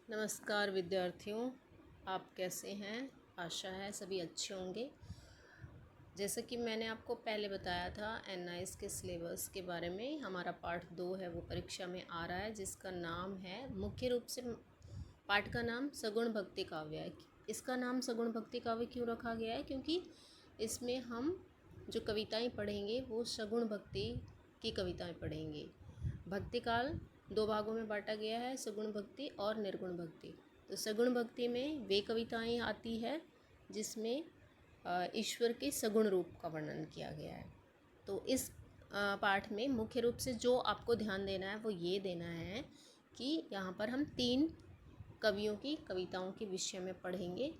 नमस्कार विद्यार्थियों, आप कैसे हैं। आशा है सभी अच्छे होंगे। जैसा कि मैंने आपको पहले बताया था एनआईएस के सिलेबस के बारे में, हमारा पार्ट 2 है वो परीक्षा में आ रहा है, जिसका नाम है, मुख्य रूप से पाठ का नाम सगुण भक्ति काव्य है। इसका नाम सगुण भक्ति काव्य क्यों रखा गया है? क्योंकि इसमें हम जो कविताएं पढ़ेंगे वो सगुण भक्ति की कविताएं पढ़ेंगे। भक्ति काल 2 भागों में बांटा गया है, सगुण भक्ति और निर्गुण भक्ति। तो सगुण भक्ति में वे कविताएं आती है जिसमें ईश्वर के सगुण रूप का वर्णन किया गया है। तो इस पाठ में मुख्य रूप से जो आपको ध्यान देना है वो ये देना है कि यहाँ पर हम 3 कवियों की कविताओं के विषय में पढ़ेंगे।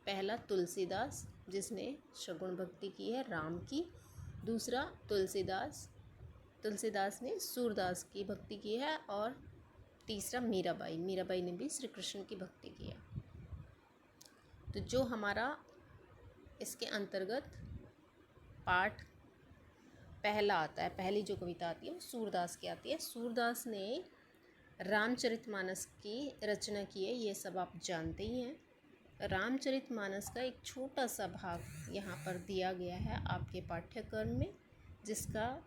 पहला तुलसीदास, जिसने सगुण भक्ति की है राम की। दूसरा तुलसीदास ने सूरदास की भक्ति की है। और तीसरा मीराबाई ने भी श्री कृष्ण की भक्ति की है। तो जो हमारा इसके अंतर्गत पाठ पहला आता है, पहली जो कविता आती है वो सूरदास की आती है। सूरदास ने रामचरितमानस की रचना की है, ये सब आप जानते ही हैं। रामचरितमानस का एक छोटा सा भाग यहाँ पर दिया गया है आपके पाठ्यक्रम में, जिसका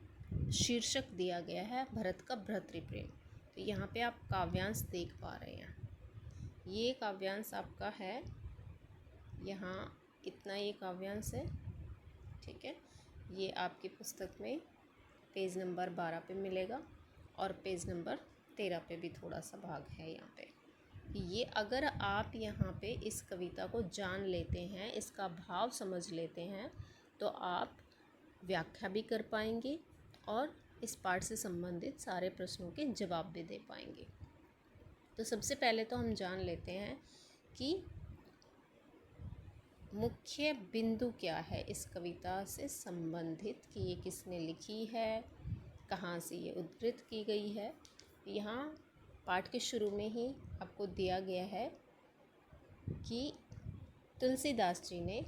शीर्षक दिया गया है भरत का भ्रातृप्रेम। तो यहाँ पे आप काव्यांश देख पा रहे हैं। ये काव्यांश आपका है, यहाँ इतना ये काव्यांश है, ठीक है। ये आपकी पुस्तक में पेज नंबर 12 पे मिलेगा और पेज नंबर 13 पे भी थोड़ा सा भाग है यहाँ पे। ये अगर आप यहाँ पे इस कविता को जान लेते हैं, इसका भाव समझ लेते हैं, तो आप व्याख्या भी कर पाएंगे और इस पाठ से संबंधित सारे प्रश्नों के जवाब भी दे पाएंगे। तो सबसे पहले तो हम जान लेते हैं कि मुख्य बिंदु क्या है इस कविता से संबंधित, कि ये किसने लिखी है, कहाँ से ये उद्धृत की गई है। यहाँ पाठ के शुरू में ही आपको दिया गया है कि तुलसीदास जी ने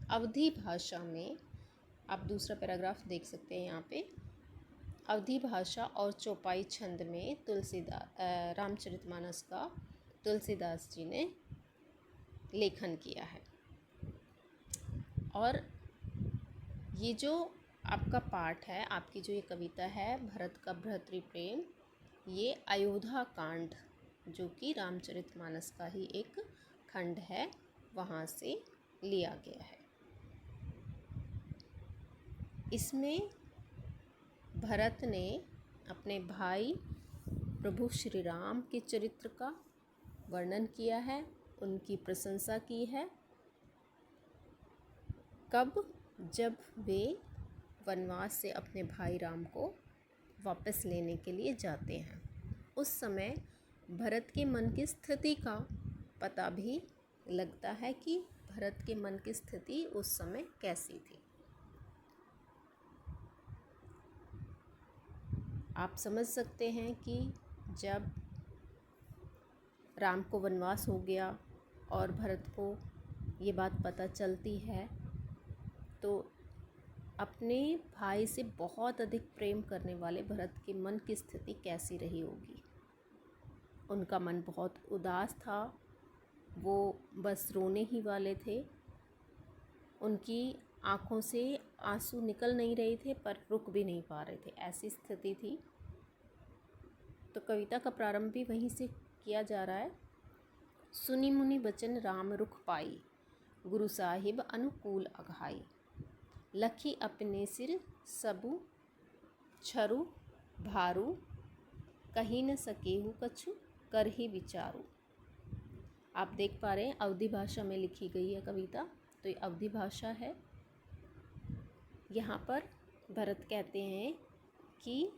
अवधी भाषा में, आप दूसरा पैराग्राफ देख सकते हैं यहाँ पे, अवधी भाषा और चौपाई छंद में रामचरितमानस का तुलसीदास जी ने लेखन किया है। और ये जो आपका पाठ है, आपकी जो ये कविता है भरत का भ्रातृप्रेम, ये अयोध्या कांड, जो कि रामचरितमानस का ही एक खंड है, वहाँ से लिया गया है। इसमें भरत ने अपने भाई प्रभु श्री राम के चरित्र का वर्णन किया है, उनकी प्रशंसा की है। कब? जब वे वनवास से अपने भाई राम को वापस लेने के लिए जाते हैं। उस समय भरत के मन की स्थिति का पता भी लगता है कि भरत के मन की स्थिति उस समय कैसी थी। आप समझ सकते हैं कि जब राम को वनवास हो गया और भरत को ये बात पता चलती है, तो अपने भाई से बहुत अधिक प्रेम करने वाले भरत के मन की स्थिति कैसी रही होगी। उनका मन बहुत उदास था, वो बस रोने ही वाले थे। उनकी आँखों से आंसू निकल नहीं रहे थे पर रुक भी नहीं पा रहे थे, ऐसी स्थिति थी। तो कविता का प्रारंभ भी वहीं से किया जा रहा है। सुनी मुनि बचन राम रुख पाई, गुरु साहिब अनुकूल अघाई, लखी अपने सिर सबु छरु भारू, कहीं न सकेहु कछु कर ही विचारू। आप देख पा रहे हैं अवधी भाषा में लिखी गई है कविता। तो ये अवधी भाषा है। यहाँ पर भरत कहते हैं कि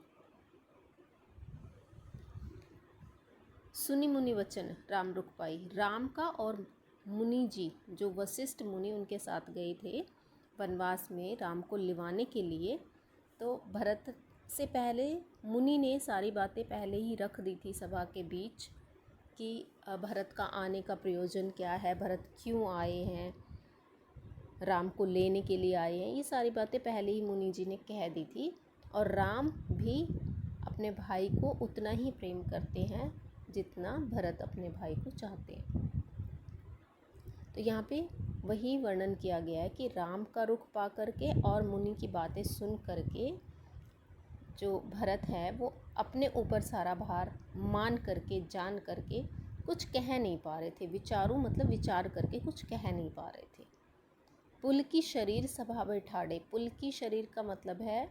सुनी मुनि वचन राम रुख पाई, राम का और मुनि जी जो वशिष्ठ मुनि उनके साथ गए थे वनवास में राम को लिवाने के लिए, तो भरत से पहले मुनि ने सारी बातें पहले ही रख दी थी सभा के बीच कि भरत का आने का प्रयोजन क्या है, भरत क्यों आए हैं, राम को लेने के लिए आए हैं, ये सारी बातें पहले ही मुनि जी ने कह दी थी। और राम भी अपने भाई को उतना ही प्रेम करते हैं जितना भरत अपने भाई को चाहते हैं। तो यहाँ पे वही वर्णन किया गया है कि राम का रुख पा करके और मुनि की बातें सुन करके जो भरत है वो अपने ऊपर सारा भार मान करके, जान करके कुछ कह नहीं पा रहे थे। विचारू मतलब विचार करके कुछ कह नहीं पा रहे थे। पुल की शरीर सभा बैठाड़े। पुल की शरीर का मतलब है,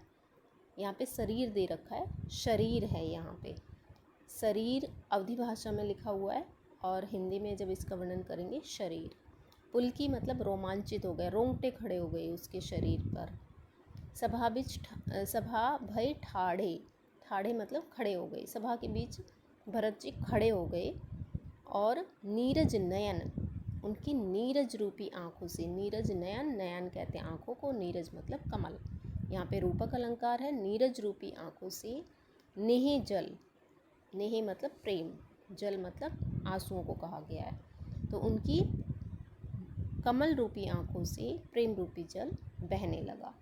यहाँ पे शरीर दे रखा है, शरीर है यहाँ पे। शरीर अवधी भाषा में लिखा हुआ है और हिंदी में जब इसका वर्णन करेंगे शरीर। पुल की मतलब रोमांचित हो गए, रोंगटे खड़े हो गए उसके शरीर पर। सभा भय ठाढ़े। ठाढ़े मतलब खड़े हो गए। सभा के बीच भरत जी खड़े हो गए और नीरज नयन, उनकी नीरज रूपी आँखों से, नीरज नयन, नयन कहते हैं आँखों को, नीरज मतलब कमल, यहाँ पे रूपक अलंकार है। नीरज रूपी आँखों से नेह जल, नेह मतलब प्रेम, जल मतलब आंसुओं को कहा गया है। तो उनकी कमल रूपी आँखों से प्रेम रूपी जल बहने लगा।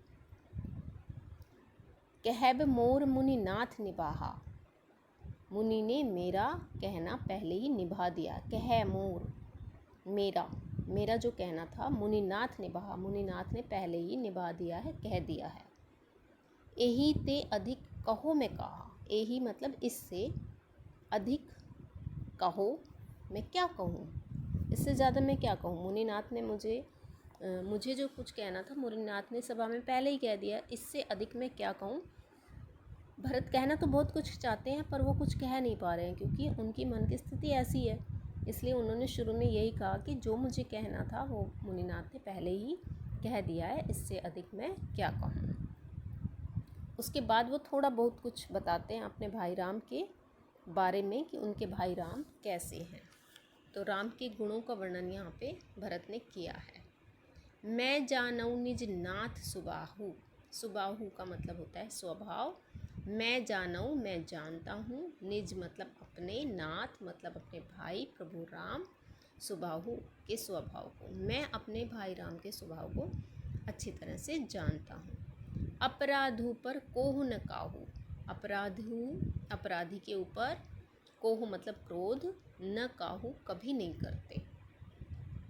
कहब मोर मुनि नाथ निभाहा। मुनि ने मेरा कहना पहले ही निभा दिया। कह मोर, मेरा, मेरा जो कहना था मुनिनाथ निभाहा, मुनिनाथ ने पहले ही निभा दिया है, कह दिया है। यही ते अधिक कहो मैं कहा। यही मतलब इससे अधिक कहो, मैं क्या कहूँ, इससे ज़्यादा मैं क्या कहूँ। मुनिनाथ ने मुझे जो कुछ कहना था मुनिनाथ ने सभा में पहले ही कह दिया, इससे अधिक मैं क्या कहूँ। भरत कहना तो बहुत कुछ चाहते हैं पर वो कुछ कह नहीं पा रहे हैं क्योंकि उनकी मन की स्थिति ऐसी है। इसलिए उन्होंने शुरू में यही कहा कि जो मुझे कहना था वो मुनिनाथ ने पहले ही कह दिया है, इससे अधिक मैं क्या कहूँ। उसके बाद वो थोड़ा बहुत कुछ बताते हैं अपने भाई राम के बारे में कि उनके भाई राम कैसे हैं। तो राम के गुणों का वर्णन यहाँ पे भरत ने किया है। मैं जानऊ निज नाथ सुबाहु। सुबाहु का मतलब होता है स्वभाव। मैं जानऊ मैं जानता हूँ, निज मतलब अपने, नाथ मतलब अपने भाई प्रभु राम, सुबाहु के स्वभाव को। मैं अपने भाई राम के स्वभाव को अच्छी तरह से जानता हूँ। अपराधु पर कोहु न काहू। अपराधु अपराधी के ऊपर, कोहु मतलब क्रोध, न काहू कभी नहीं करते।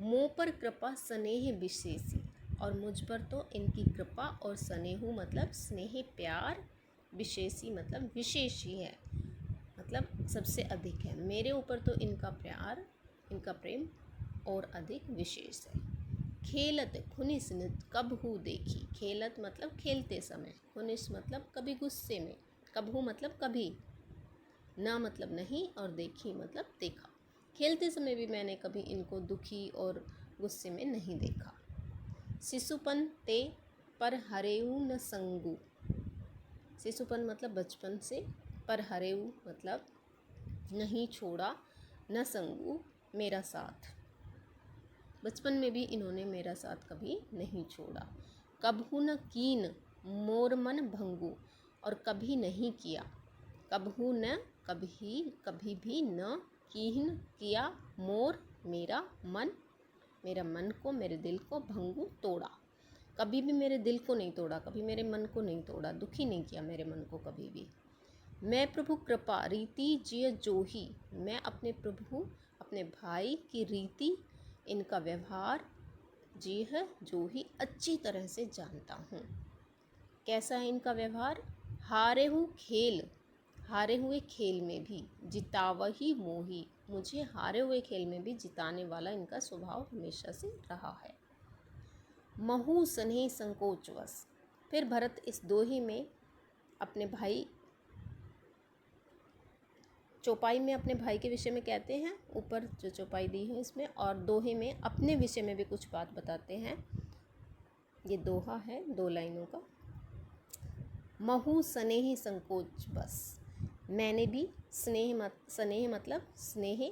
मोह पर कृपा स्नेह विशेषी, और मुझ पर तो इनकी कृपा और स्नेहु मतलब स्नेह प्यार, विशेषी मतलब विशेष ही है, मतलब सबसे अधिक है। मेरे ऊपर तो इनका प्यार, इनका प्रेम और अधिक विशेष है। खेलत खुनिस कबहू देखी। खेलत मतलब खेलते समय, खुनिस मतलब कभी गुस्से में, कबहू मतलब कभी, ना मतलब नहीं और देखी मतलब देखा। खेलते समय भी मैंने कभी इनको दुखी और गुस्से में नहीं देखा। शिशुपन ते पर हरेऊ न संगू। शिशुपन मतलब बचपन से, पर हरेऊ मतलब नहीं छोड़ा, न संगू मेरा साथ, बचपन में भी इन्होंने मेरा साथ कभी नहीं छोड़ा। कबहू न कीन मोर मन भंगू, और कभी नहीं किया, कबहू न कभी, कभी भी न कीन किया, मोर मेरा मन, मेरा मन को, मेरे दिल को, भंगू तोड़ा, कभी भी मेरे दिल को नहीं तोड़ा, कभी मेरे मन को नहीं तोड़ा, दुखी नहीं किया मेरे मन को कभी भी। मैं प्रभु कृपा रीति जिय जोही। मैं अपने प्रभु, अपने भाई की रीति, इनका व्यवहार, जिय जोही अच्छी तरह से जानता हूँ। कैसा है इनका व्यवहार। हारे हूँ खेल, हारे हुए खेल में भी, जितावही मोही, मुझे हारे हुए खेल में भी जिताने वाला इनका स्वभाव हमेशा से रहा है। महू स्नेह संकोचवश। फिर भरत इस दोहे में अपने भाई, चौपाई में अपने भाई के विषय में कहते हैं, ऊपर जो चौपाई दी है इसमें, और दोहे में अपने विषय में भी कुछ बात बताते हैं। ये दोहा है 2 लाइनों का। महू स्नेह संकोच बस, मैंने भी स्नेह स्नेह मतलब स्नेह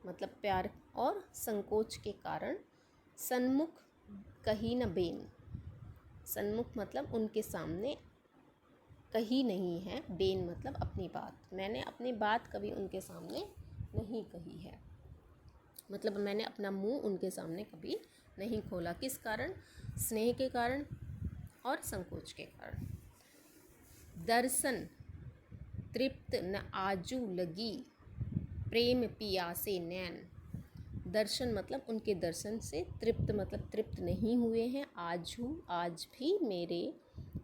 मतलब प्यार और संकोच के कारण, सन्मुख कही न बेन, सन्मुख मतलब उनके सामने, कही नहीं है, बेन मतलब अपनी बात, मैंने अपनी बात कभी उनके सामने नहीं कही है, मतलब मैंने अपना मुंह उनके सामने कभी नहीं खोला। किस कारण, स्नेह के कारण और संकोच के कारण। दर्शन तृप्त न आजू लगी, प्रेम पियासे नैन, दर्शन मतलब उनके दर्शन से, तृप्त मतलब तृप्त नहीं हुए हैं, आज भी मेरे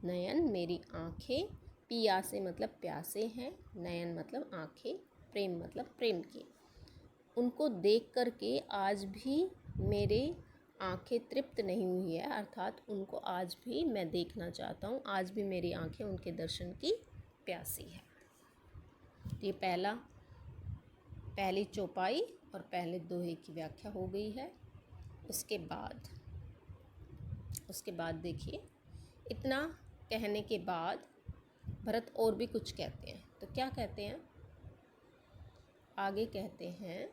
नयन मेरी आँखें, पियासे मतलब प्यासे हैं, नयन मतलब आँखें, प्रेम मतलब प्रेम की, उनको देख कर के आज भी मेरे आँखें तृप्त नहीं हुई है, अर्थात उनको आज भी मैं देखना चाहता हूँ, आज भी मेरी आँखें उनके दर्शन की प्यासी है। तो ये पहली चौपाई और पहले दोहे की व्याख्या हो गई है। उसके बाद देखिए, इतना कहने के बाद भरत और भी कुछ कहते हैं। तो क्या कहते हैं? आगे कहते हैं,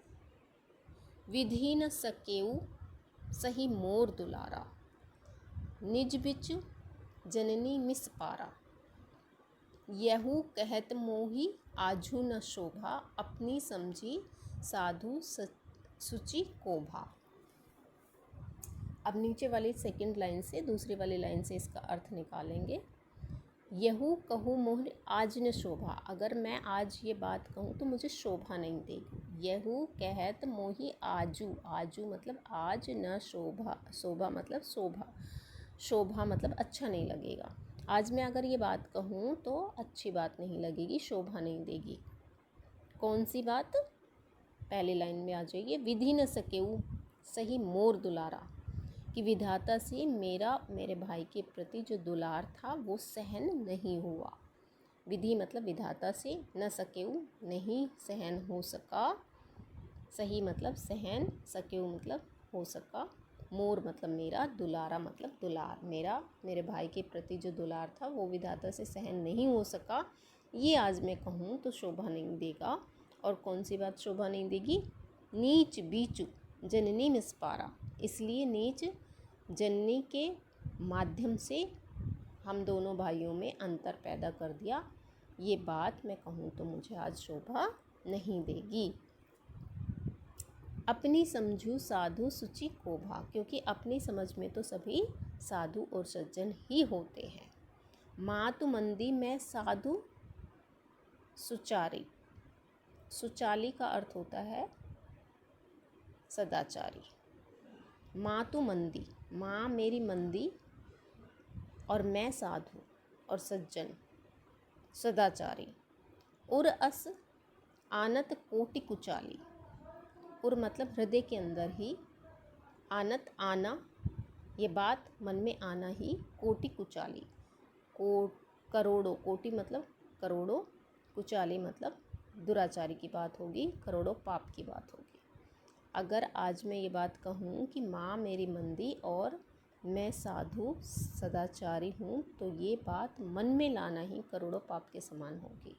विधि न सकेऊ सही मोर दुलारा, निज बिच जननी मिस पारा, यहू कहत मोही आजू न शोभा, अपनी समझी साधु सुचि कोभा। अब नीचे वाली सेकंड लाइन से दूसरी वाली लाइन से इसका अर्थ निकालेंगे। यहू कहूँ मोह आज न शोभा, अगर मैं आज ये बात कहूँ तो मुझे शोभा नहीं देगी। यहू कहत मोही आजू मतलब आज, न शोभा, शोभा मतलब शोभा मतलब अच्छा नहीं लगेगा। आज मैं अगर ये बात कहूँ तो अच्छी बात नहीं लगेगी, शोभा नहीं देगी। कौन सी बात? पहली लाइन में आ जाइए, विधि न सकेऊ सही मोर दुलारा, कि विधाता से मेरे भाई के प्रति जो दुलार था वो सहन नहीं हुआ। विधि मतलब विधाता से, न सकेऊ नहीं सहन हो सका, सही मतलब सहन, सकेऊ मतलब हो सका, मोर मतलब मेरा, दुलारा मतलब दुलार, मेरे भाई के प्रति जो दुलार था वो विधाता से सहन नहीं हो सका, ये आज मैं कहूँ तो शोभा नहीं देगा। और कौन सी बात शोभा नहीं देगी? नीच बीचू जननी मिसपारा, इसलिए नीच जननी के माध्यम से हम दोनों भाइयों में अंतर पैदा कर दिया, ये बात मैं कहूँ तो मुझे आज शोभा नहीं देगी। अपनी समझू साधु सुचि कोभा, क्योंकि अपनी समझ में तो सभी साधु और सज्जन ही होते हैं। मातु मंदी में साधु सुचारी, सुचाली का अर्थ होता है सदाचारी। मातु मंदी, माँ मेरी मंदी, और मैं साधु और सज्जन सदाचारी। उर अस आनत कोटि कुचाली, उर मतलब हृदय के अंदर ही, आनत आना, ये बात मन में आना ही, कोटि कुचाली करोड़ों, कोटि मतलब करोड़ों, कुचाली मतलब दुराचारी की बात होगी, करोड़ों पाप की बात होगी। अगर आज मैं ये बात कहूँ कि माँ मेरी मंदी और मैं साधु सदाचारी हूँ, तो ये बात मन में लाना ही करोड़ों पाप के समान होगी।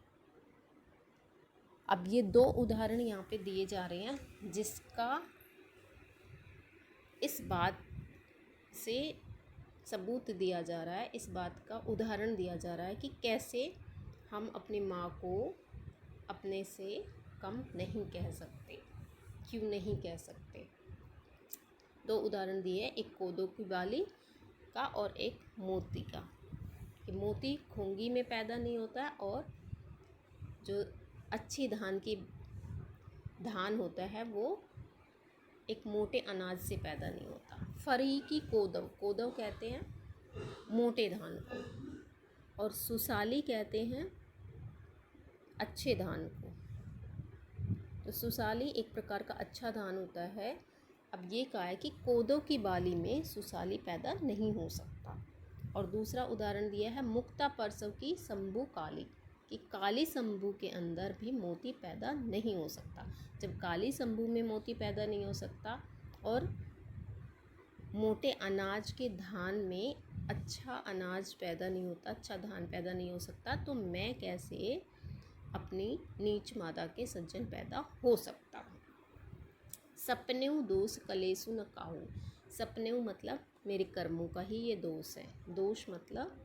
अब ये दो उदाहरण यहाँ पे दिए जा रहे हैं, जिसका इस बात से सबूत दिया जा रहा है, इस बात का उदाहरण दिया जा रहा है कि कैसे हम अपनी माँ को अपने से कम नहीं कह सकते, क्यों नहीं कह सकते। दो उदाहरण दिए, एक कोदो की बाली का और एक मोती का, कि मोती घोंगी में पैदा नहीं होता और जो अच्छी धान होता है वो एक मोटे अनाज से पैदा नहीं होता। फरी की कोदव कहते हैं मोटे धान को, और सुसाली कहते हैं अच्छे धान को। तो सुसाली एक प्रकार का अच्छा धान होता है। अब ये कहा है कि कोदो की बाली में सुसाली पैदा नहीं हो सकता। और दूसरा उदाहरण दिया है मुक्ता परसव की शंभु काली, कि काली शंभु के अंदर भी मोती पैदा नहीं हो सकता। जब काली शंभु में मोती पैदा नहीं हो सकता और मोटे अनाज के धान में अच्छा अनाज पैदा नहीं होता, अच्छा धान पैदा नहीं हो सकता, तो मैं कैसे अपनी नीच मादा के सज्जन पैदा हो सकता हूँ। सपनेऊ दोष कलेसु न काहू, सपनेऊ मतलब मेरे कर्मों का ही ये दोष है। दोष मतलब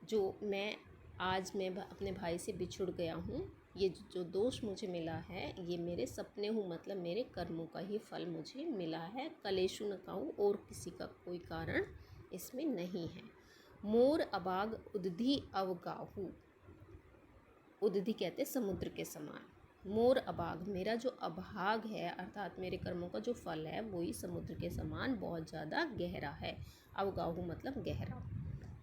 जो मैं अपने भाई से बिछुड़ गया हूँ, ये जो दोष मुझे मिला है ये मेरे सपने हूँ मतलब मेरे कर्मों का ही फल मुझे मिला है। कलेशु न काहू, और किसी का कोई कारण इसमें नहीं है। मोर अबाग उदधि अवगाहू, उदधि कहते समुद्र के समान, मोर अभाग, मेरा जो अभाग है अर्थात मेरे कर्मों का जो फल है वही समुद्र के समान बहुत ज़्यादा गहरा है। अवगाहु मतलब गहरा।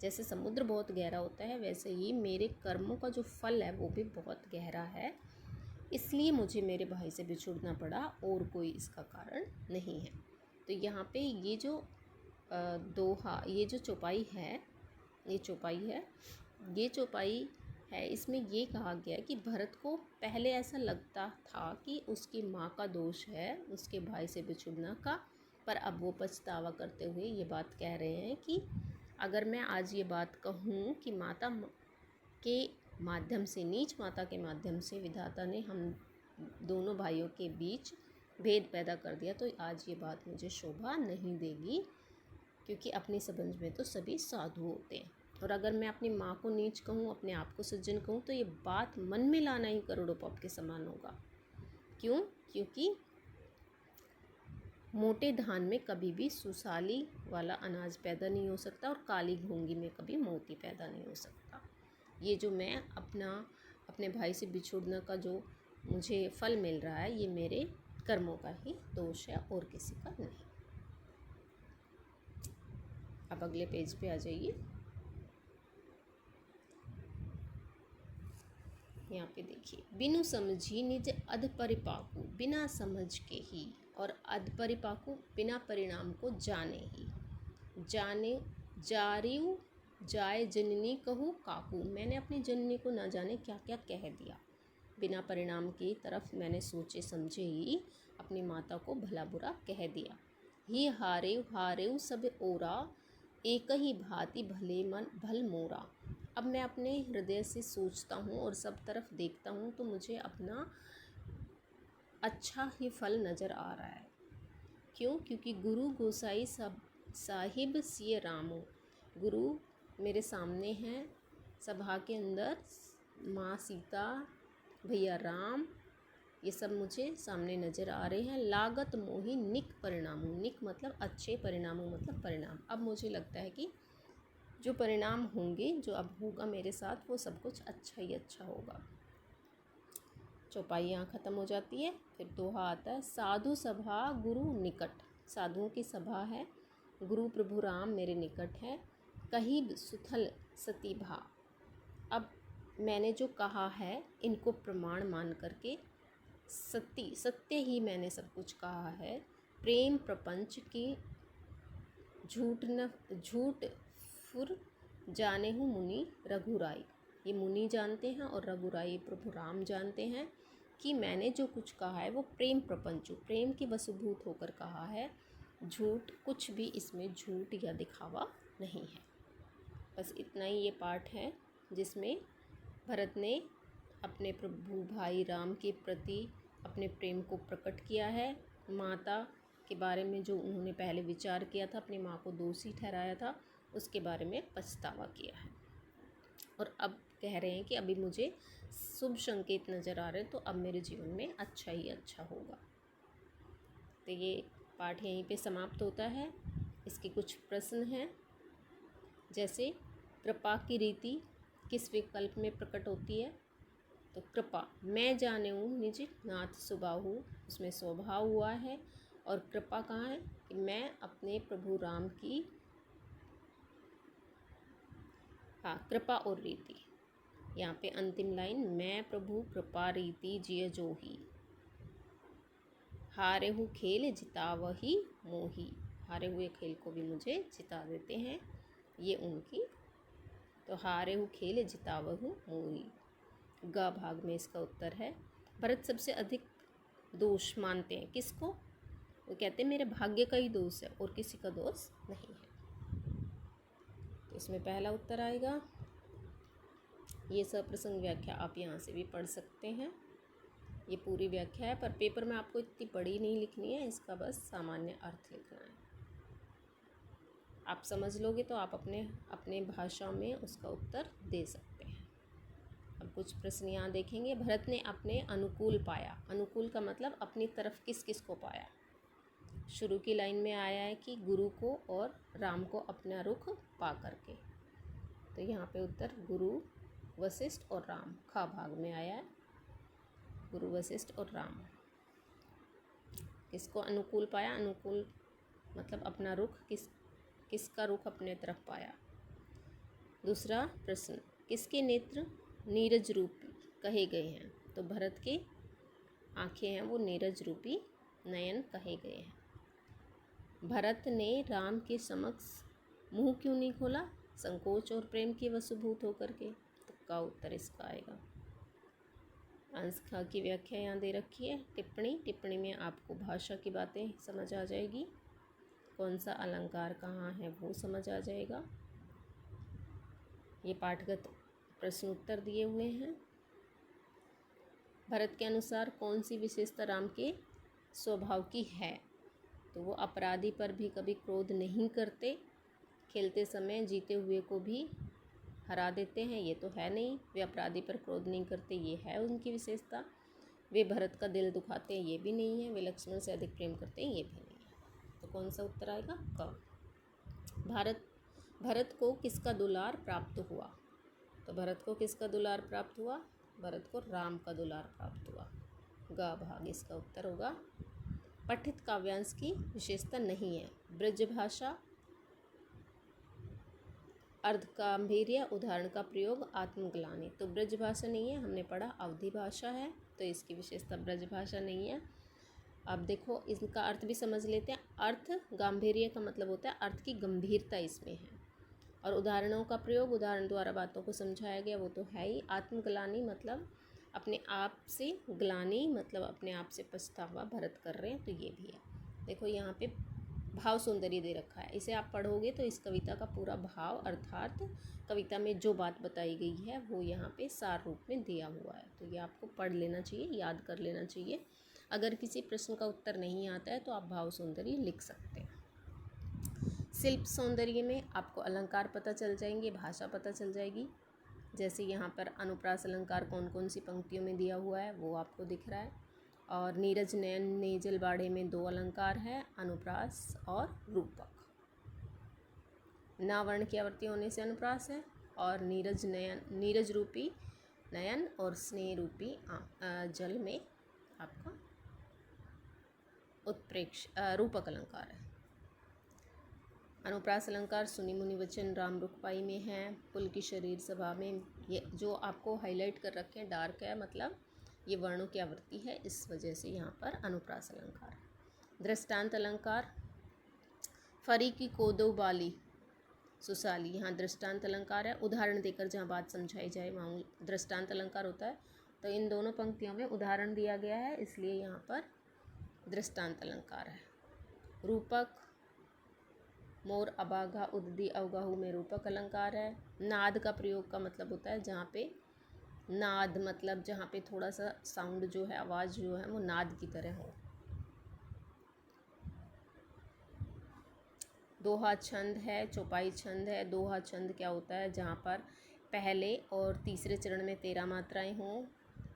जैसे समुद्र बहुत गहरा होता है वैसे ही मेरे कर्मों का जो फल है वो भी बहुत गहरा है, इसलिए मुझे मेरे भाई से बिछुड़ना पड़ा और कोई इसका कारण नहीं है। तो यहाँ पे ये जो दोहा, ये जो चौपाई है, ये चौपाई है, इसमें ये कहा गया कि भरत को पहले ऐसा लगता था कि उसकी माँ का दोष है उसके भाई से बिछुड़ना का, पर अब वो पछतावा करते हुए ये बात कह रहे हैं कि अगर मैं आज ये बात कहूँ कि माता के माध्यम से, नीच माता के माध्यम से विधाता ने हम दोनों भाइयों के बीच भेद पैदा कर दिया, तो आज ये बात मुझे शोभा नहीं देगी, क्योंकि अपने संबंध में तो सभी साधु होते हैं। और अगर मैं अपनी माँ को नीच कहूँ, अपने आप को सज्जन कहूँ, तो ये बात मन में लाना ही करोड़ों पाप के समान होगा। क्यों? क्योंकि मोटे धान में कभी भी सुसाली वाला अनाज पैदा नहीं हो सकता और काली घोंगी में कभी मोती पैदा नहीं हो सकता। ये जो मैं अपने भाई से बिछुड़ना का जो मुझे फल मिल रहा है, ये मेरे कर्मों का ही दोष है और किसी का नहीं। अब अगले पेज पे आ जाइए। यहाँ पे देखिए, बिनु समझी निज अध परिपाकु, बिना समझ के ही, और अध परिपाकु बिना परिणाम को जाने ही। जाने जारियु जाय जननी कहूँ काकू, मैंने अपनी जननी को न जाने क्या क्या कह दिया। बिना परिणाम की तरफ मैंने सोचे समझे ही अपनी माता को भला बुरा कह दिया। ही हारेव सब ओरा, एक ही भांति भले मन भल मोरा। अब मैं अपने हृदय से सोचता हूँ और सब तरफ देखता हूँ तो मुझे अपना अच्छा ही फल नज़र आ रहा है। क्यों? क्योंकि गुरु गोसाई सब साहिब सिय रामो, गुरु मेरे सामने हैं, सभा के अंदर माँ सीता, भैया राम, ये सब मुझे सामने नज़र आ रहे हैं। लागत मोहि निक परिणामों, निक मतलब अच्छे, परिणामों मतलब परिणाम। अब मुझे लगता है कि जो परिणाम होंगे, जो अब होगा मेरे साथ, वो सब कुछ अच्छा ही अच्छा होगा। चौपाई यहाँ ख़त्म हो जाती है। फिर दोहा आता है, साधु सभा गुरु निकट, साधुओं की सभा है, गुरु प्रभु राम मेरे निकट है। कही सुथल सती भा, अब मैंने जो कहा है इनको प्रमाण मान करके सत्य ही मैंने सब कुछ कहा है। प्रेम प्रपंच की झूठ फुर जाने हूँ मुनि रघुराई, ये मुनि जानते हैं और रघुराई प्रभु राम जानते हैं कि मैंने जो कुछ कहा है वो प्रेम प्रपंच, प्रेम के वशभूत होकर कहा है। झूठ, कुछ भी इसमें झूठ या दिखावा नहीं है। बस इतना ही ये पाठ है जिसमें भरत ने अपने प्रभु भाई राम के प्रति अपने प्रेम को प्रकट किया है। माता के बारे में जो उन्होंने पहले विचार किया था, अपनी माँ को दोषी ठहराया था, उसके बारे में पछतावा किया है। और अब कह रहे हैं कि अभी मुझे शुभ संकेत नज़र आ रहे हैं, तो अब मेरे जीवन में अच्छा ही अच्छा होगा। तो ये पाठ यहीं पे समाप्त होता है। इसके कुछ प्रश्न हैं, जैसे कृपा की रीति किस विकल्प में प्रकट होती है? तो कृपा, मैं जाने हूँ निज नाथ स्वभाव, उसमें स्वभाव हुआ है। और कृपा कहाँ है? कि मैं अपने प्रभु राम की, हाँ, कृपा और रीति। यहाँ पे अंतिम लाइन, मैं प्रभु कृपा रीति जिय जोही, हारे हु खेल जितावही मोही, हारे हुए खेल को भी मुझे जिता देते हैं ये उनकी। तो हारे हु खेल जितावहु मोही, ग भाग में इसका उत्तर है। भरत सबसे अधिक दोष मानते हैं किसको? वो कहते हैं मेरे भाग्य का ही दोष है और किसी का दोष नहीं है। तो इसमें पहला उत्तर आएगा। ये सप्रसंग व्याख्या आप यहाँ से भी पढ़ सकते हैं। ये पूरी व्याख्या है, पर पेपर में आपको इतनी बड़ी नहीं लिखनी है, इसका बस सामान्य अर्थ लिखना है। आप समझ लोगे तो आप अपने भाषा में उसका उत्तर दे सकते हैं। अब कुछ प्रश्न यहाँ देखेंगे। भरत ने अपने अनुकूल पाया, अनुकूल का मतलब अपनी तरफ किस किस को पाया? शुरू की लाइन में आया है कि गुरु को और राम को अपना रुख पा करके, तो यहाँ पे उत्तर गुरु, वशिष्ठ और राम, खा भाग में आया है। गुरु वशिष्ठ और राम। किसको अनुकूल पाया? अनुकूल मतलब अपना रुख किसका रुख अपने तरफ पाया। दूसरा प्रश्न, किसके नेत्र नीरज रूपी कहे गए हैं? तो भरत के आंखें हैं वो नीरज रूपी नयन कहे गए हैं। भरत ने राम के समक्ष मुंह क्यों नहीं खोला? संकोच और प्रेम के वशभूत होकर के। तो का उत्तर इसका आएगा। अंश ख की व्याख्या यहाँ दे रखी है। टिप्पणी में आपको भाषा की बातें समझ आ जाएगी, कौन सा अलंकार कहाँ है वो समझ आ जाएगा। ये पाठगत प्रश्न उत्तर दिए हुए हैं। भरत के अनुसार कौन सी विशेषता राम के स्वभाव की है? तो वो अपराधी पर भी कभी क्रोध नहीं करते, खेलते समय जीते हुए को भी हरा देते हैं, ये तो है नहीं। वे अपराधी पर क्रोध नहीं करते, ये है उनकी विशेषता। वे भरत का दिल दुखाते हैं, ये भी नहीं है। वे लक्ष्मण से अधिक प्रेम करते हैं, ये भी नहीं है। तो कौन सा उत्तर आएगा? क। भरत को किसका दुलार प्राप्त हुआ? तो भरत को किसका दुलार प्राप्त हुआ? भरत को राम का दुलार प्राप्त हुआ। ग भाग इसका उत्तर होगा। पठित काव्यांश की विशेषता नहीं है। ब्रज भाषा, अर्धगांभीर्य, उदाहरण का प्रयोग, आत्मग्लानि। तो ब्रज भाषा नहीं है, हमने पढ़ा अवधि भाषा है, तो इसकी विशेषता ब्रज भाषा नहीं है। अब देखो इसका अर्थ भी समझ लेते हैं। अर्थ गांभीर्य का मतलब होता है अर्थ की गंभीरता इसमें है, और उदाहरणों का प्रयोग, उदाहरण द्वारा बातों को समझाया गया, वो तो है ही। आत्मग्लानि मतलब अपने आप से, ग्लानि मतलब अपने आप से पछतावा भरत कर रहे हैं, तो ये भी है। देखो यहाँ पे भाव सौंदर्य दे रखा है, इसे आप पढ़ोगे तो इस कविता का पूरा भाव अर्थात कविता में जो बात बताई गई है वो यहाँ पे सार रूप में दिया हुआ है। तो ये आपको पढ़ लेना चाहिए, याद कर लेना चाहिए। अगर किसी प्रश्न का उत्तर नहीं आता है तो आप भाव सौंदर्य लिख सकते हैं। शिल्प सौंदर्य में आपको अलंकार पता चल जाएंगे, भाषा पता चल जाएगी। जैसे यहाँ पर अनुप्रास अलंकार कौन कौन सी पंक्तियों में दिया हुआ है वो आपको दिख रहा है। और नीरज नयन नेजल बाड़े में 2 अलंकार हैं, अनुप्रास और रूपक। ना वर्ण की आवर्ती होने से अनुप्रास है, और नीरज रूपी नयन और स्नेह रूपी जल में आपका उत्प्रेक्ष रूपक अलंकार है। अनुप्रास अलंकार सुनी मुनि वचन राम रुखपाई में है, पुल की शरीर सभा में। ये जो आपको हाईलाइट कर रखे हैं डार्क है, मतलब ये वर्णों की आवृत्ति है, इस वजह से यहाँ पर अनुप्रास अलंकार है। दृष्टांत अलंकार, फरी की कोदो बाली सुसाली, यहाँ दृष्टांत अलंकार है। उदाहरण देकर जहाँ बात समझाई जाए वहाँ दृष्टांत अलंकार होता है। तो इन दोनों पंक्तियों में उदाहरण दिया गया है, इसलिए यहाँ पर दृष्टांत अलंकार है। रूपक, मोर अबाघा उद्दी अवगाहु में रूपक अलंकार है। नाद का प्रयोग का मतलब होता है जहाँ पे नाद मतलब जहाँ पे थोड़ा सा साउंड जो है, आवाज़ जो है वो नाद की तरह हो। दोहा छंद है, चौपाई छंद है। दोहा छंद क्या होता है? जहाँ पर पहले और तीसरे चरण में 13 मात्राएं हों,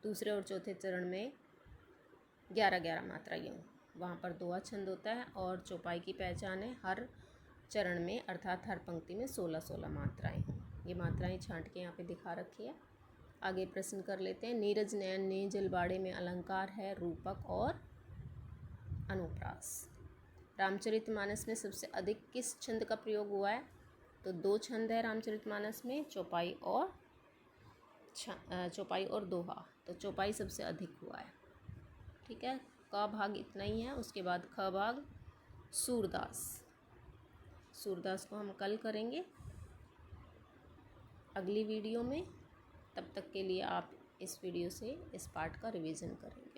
दूसरे और चौथे चरण में 11-11 मात्राएं हों, वहाँ पर दोहा छंद होता है। और चौपाई की पहचान है हर चरण में अर्थात हर पंक्ति में 16-16 मात्राएं हों। ये मात्राएं छांट के यहाँ पे दिखा रखी है। आगे प्रश्न कर लेते हैं। नीरज नयन ने जलबाड़े में अलंकार है, रूपक और अनुप्रास। रामचरितमानस में सबसे अधिक किस छंद का प्रयोग हुआ है? तो 2 छंद है रामचरितमानस में, चौपाई और दोहा। तो चौपाई सबसे अधिक हुआ है। ठीक है, क भाग इतना ही है। उसके बाद ख भाग सूरदास को हम कल करेंगे अगली वीडियो में। तब तक के लिए आप इस वीडियो से इस पार्ट का रिवीजन करेंगे।